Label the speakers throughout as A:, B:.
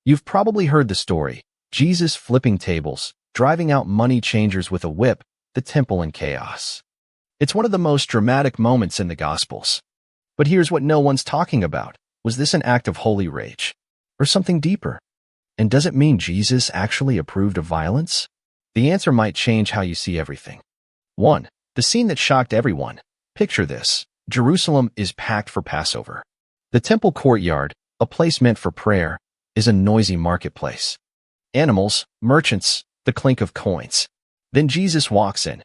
A: You've probably heard the story: Jesus flipping tables, driving out money changers with a whip, the temple in chaos. It's one of the most dramatic moments in the Gospels. But here's what no one's talking about. Was this an act of holy rage? Or something deeper? And does it mean Jesus actually approved of violence? The answer might change how you see everything. 1. The scene that shocked everyone. Picture this. Jerusalem is packed for Passover. The temple courtyard, a place meant for prayer, is a noisy marketplace. Animals, merchants, the clink of coins. Then Jesus walks in,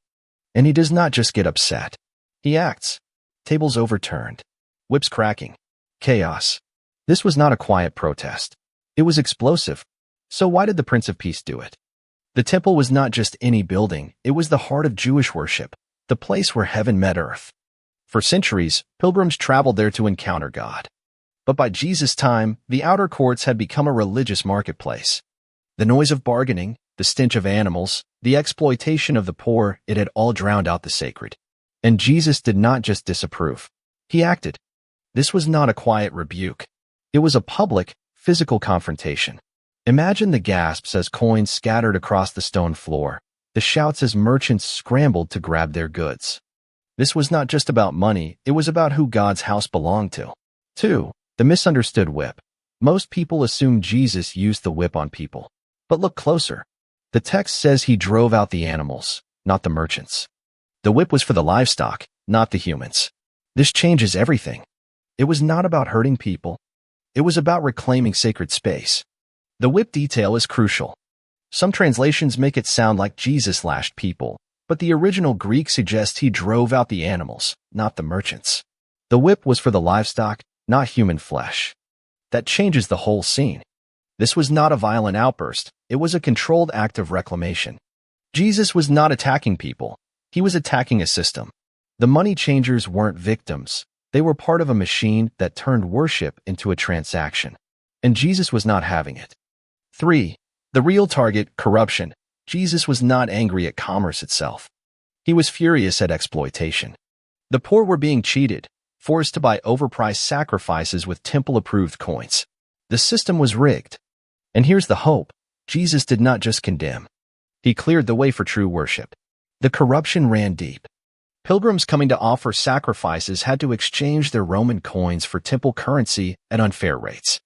A: and he does not just get upset. He acts. Tables overturned. Whips cracking. Chaos. This was not a quiet protest. It was explosive. So why did the Prince of Peace do it? The temple was not just any building, it was the heart of Jewish worship, the place where heaven met earth. For centuries, pilgrims traveled there to encounter God. But by Jesus' time, the outer courts had become a religious marketplace. The noise of bargaining, the stench of animals, the exploitation of the poor, it had all drowned out the sacred. And Jesus did not just disapprove. He acted. This was not a quiet rebuke. It was a public, physical confrontation. Imagine the gasps as coins scattered across the stone floor, the shouts as merchants scrambled to grab their goods. This was not just about money, it was about who God's house belonged to. 2. The misunderstood whip. Most people assume Jesus used the whip on people. But look closer. The text says he drove out the animals, not the merchants. The whip was for the livestock, not the humans. This changes everything. It was not about hurting people. It was about reclaiming sacred space. The whip detail is crucial. Some translations make it sound like Jesus lashed people, but the original Greek suggests he drove out the animals, not the merchants. The whip was for the livestock, not human flesh. That changes the whole scene. This was not a violent outburst, it was a controlled act of reclamation. Jesus was not attacking people, he was attacking a system. The money changers weren't victims, they were part of a machine that turned worship into a transaction. And Jesus was not having it. 3. The real target, corruption. Jesus was not angry at commerce itself. He was furious at exploitation. The poor were being cheated, forced to buy overpriced sacrifices with temple-approved coins. The system was rigged. And here's the hope. Jesus did not just condemn. He cleared the way for true worship. The corruption ran deep. Pilgrims coming to offer sacrifices had to exchange their Roman coins for temple currency at unfair rates.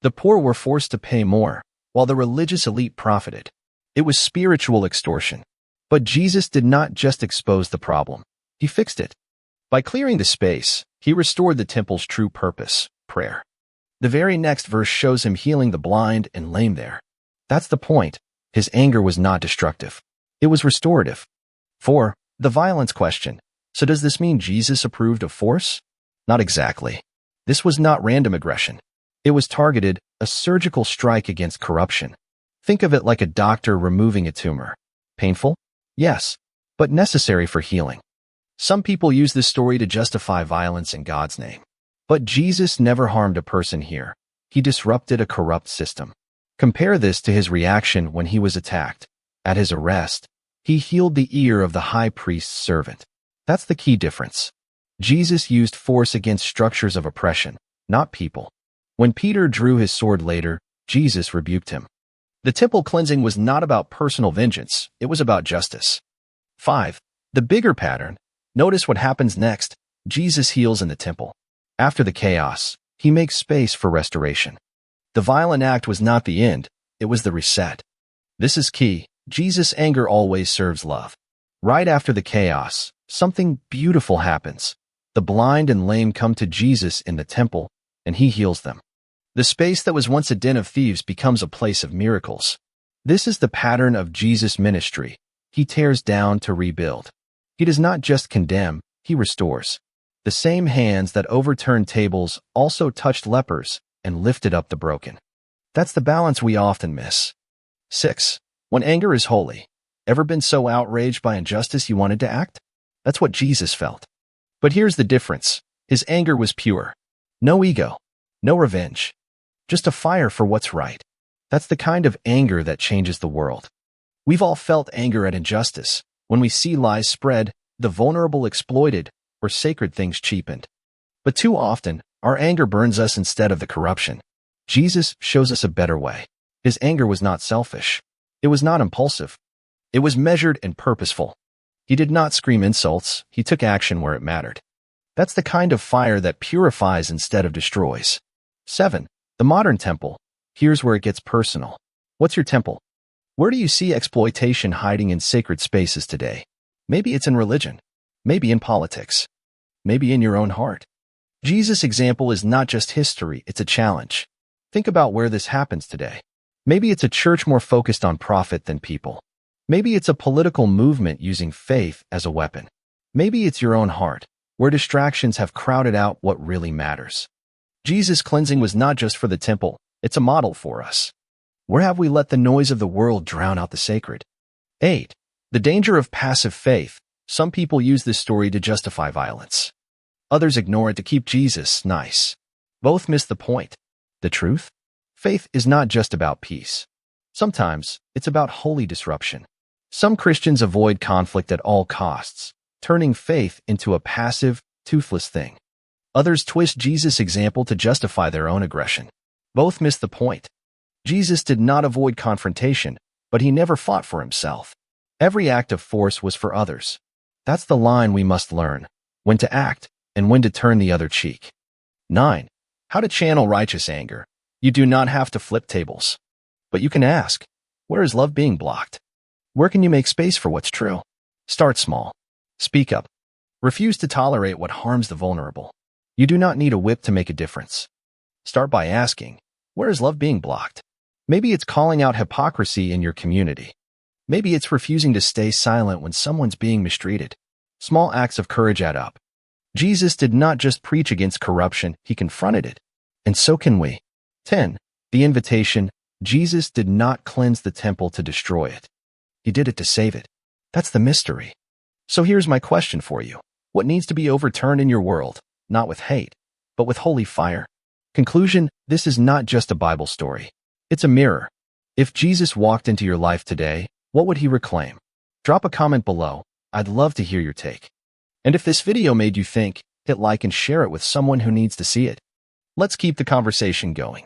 A: The poor were forced to pay more, while the religious elite profited. It was spiritual extortion. But Jesus did not just expose the problem. He fixed it. By clearing the space, he restored the temple's true purpose, prayer. The very next verse shows him healing the blind and lame there. That's the point. His anger was not destructive. It was restorative. 4. The violence question. So does this mean Jesus approved of force? Not exactly. This was not random aggression. It was targeted, a surgical strike against corruption. Think of it like a doctor removing a tumor. Painful? Yes, but necessary for healing. Some people use this story to justify violence in God's name. But Jesus never harmed a person here. He disrupted a corrupt system. Compare this to his reaction when he was attacked. At his arrest, he healed the ear of the high priest's servant. That's the key difference. Jesus used force against structures of oppression, not people. When Peter drew his sword later, Jesus rebuked him. The temple cleansing was not about personal vengeance, it was about justice. 5. The bigger pattern. Notice what happens next. Jesus heals in the temple. After the chaos, he makes space for restoration. The violent act was not the end, it was the reset. This is key. Jesus' anger always serves love. Right after the chaos, something beautiful happens. The blind and lame come to Jesus in the temple, and he heals them. The space that was once a den of thieves becomes a place of miracles. This is the pattern of Jesus' ministry. He tears down to rebuild. He does not just condemn, he restores. The same hands that overturned tables also touched lepers and lifted up the broken. That's the balance we often miss. 6. When anger is holy. Ever been so outraged by injustice you wanted to act? That's what Jesus felt. But here's the difference. His anger was pure. No ego. No revenge. Just a fire for what's right. That's the kind of anger that changes the world. We've all felt anger at injustice, when we see lies spread, the vulnerable exploited, or sacred things cheapened. But too often, our anger burns us instead of the corruption. Jesus shows us a better way. His anger was not selfish. It was not impulsive. It was measured and purposeful. He did not scream insults. He took action where it mattered. That's the kind of fire that purifies instead of destroys. 7. The modern temple. Here's where it gets personal. What's your temple? Where do you see exploitation hiding in sacred spaces today? Maybe it's in religion. Maybe in politics. Maybe in your own heart. Jesus' example is not just history, it's a challenge. Think about where this happens today. Maybe it's a church more focused on profit than people. Maybe it's a political movement using faith as a weapon. Maybe it's your own heart, where distractions have crowded out what really matters. Jesus' cleansing was not just for the temple, it's a model for us. Where have we let the noise of the world drown out the sacred? 8. The danger of passive faith. Some people use this story to justify violence. Others ignore it to keep Jesus nice. Both miss the point. The truth? Faith is not just about peace. Sometimes, it's about holy disruption. Some Christians avoid conflict at all costs, turning faith into a passive, toothless thing. Others twist Jesus' example to justify their own aggression. Both miss the point. Jesus did not avoid confrontation, but he never fought for himself. Every act of force was for others. That's the line we must learn, when to act and when to turn the other cheek. 9. How to channel righteous anger. You do not have to flip tables. But you can ask, where is love being blocked? Where can you make space for what's true? Start small. Speak up. Refuse to tolerate what harms the vulnerable. You do not need a whip to make a difference. Start by asking, where is love being blocked? Maybe it's calling out hypocrisy in your community. Maybe it's refusing to stay silent when someone's being mistreated. Small acts of courage add up. Jesus did not just preach against corruption, he confronted it. And so can we. 10. The invitation. Jesus did not cleanse the temple to destroy it. He did it to save it. That's the mystery. So here's my question for you. What needs to be overturned in your world? Not with hate, but with holy fire. Conclusion, this is not just a Bible story. It's a mirror. If Jesus walked into your life today, what would he reclaim? Drop a comment below. I'd love to hear your take. And if this video made you think, hit like and share it with someone who needs to see it. Let's keep the conversation going.